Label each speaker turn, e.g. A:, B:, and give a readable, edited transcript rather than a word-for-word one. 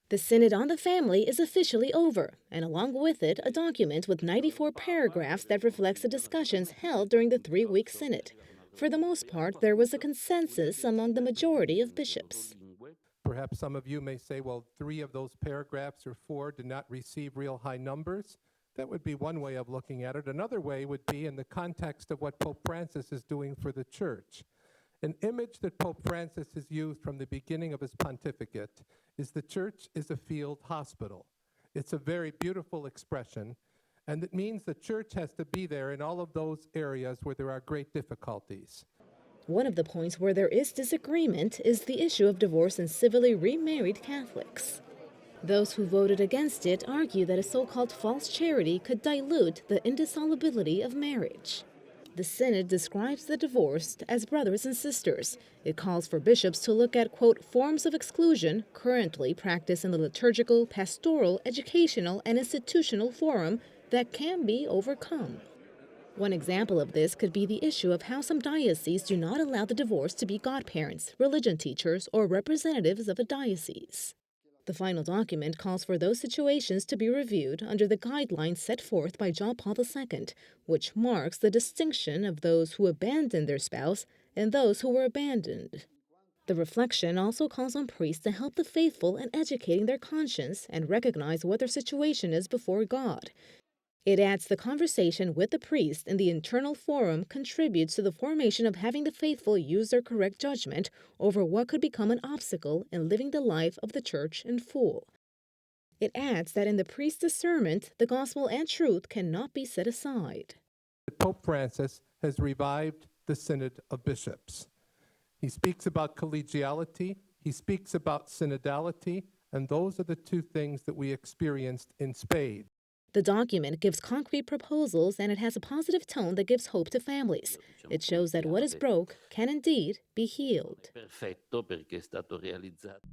A: The Synod on the Family is officially over, and along with it, a document with 94 paragraphs that reflects the discussions held during the 3-week Synod. For the most part, there was a consensus among the majority of bishops.
B: Perhaps some of you may say, well, 3 of those paragraphs or 4 did not receive real high numbers. That would be one way of looking at it. Another way would be in the context of what Pope Francis is doing for the Church. An image that Pope Francis has used from the beginning of his pontificate is the Church is a field hospital. It's a very beautiful expression, and it means the Church has to be there in all of those areas where there are great difficulties.
A: One of the points where there is disagreement is the issue of divorce in civilly remarried Catholics. Those who voted against it argue that a so-called false charity could dilute the indissolubility of marriage. The Synod describes the divorced as brothers and sisters. It calls for bishops to look at, quote, forms of exclusion currently practiced in the liturgical, pastoral, educational, and institutional forum that can be overcome. One example of this could be the issue of how some dioceses do not allow the divorced to be godparents, religion teachers, or representatives of a diocese. The final document calls for those situations to be reviewed under the guidelines set forth by John Paul II, which marks the distinction of those who abandoned their spouse and those who were abandoned. The reflection also calls on priests to help the faithful in educating their conscience and recognize what their situation is before God. It adds the conversation with the priest in the internal forum contributes to the formation of having the faithful use their correct judgment over what could become an obstacle in living the life of the Church in full. It adds that in the priest's discernment, the gospel and truth cannot be set aside.
B: Pope Francis has revived the Synod of Bishops. He speaks about collegiality, he speaks about synodality, and those are the 2 things that we experienced in spades.
A: The document gives concrete proposals and it has a positive tone that gives hope to families. It shows that what is broke can indeed be healed.
C: Perfetto perché è stato realizzato.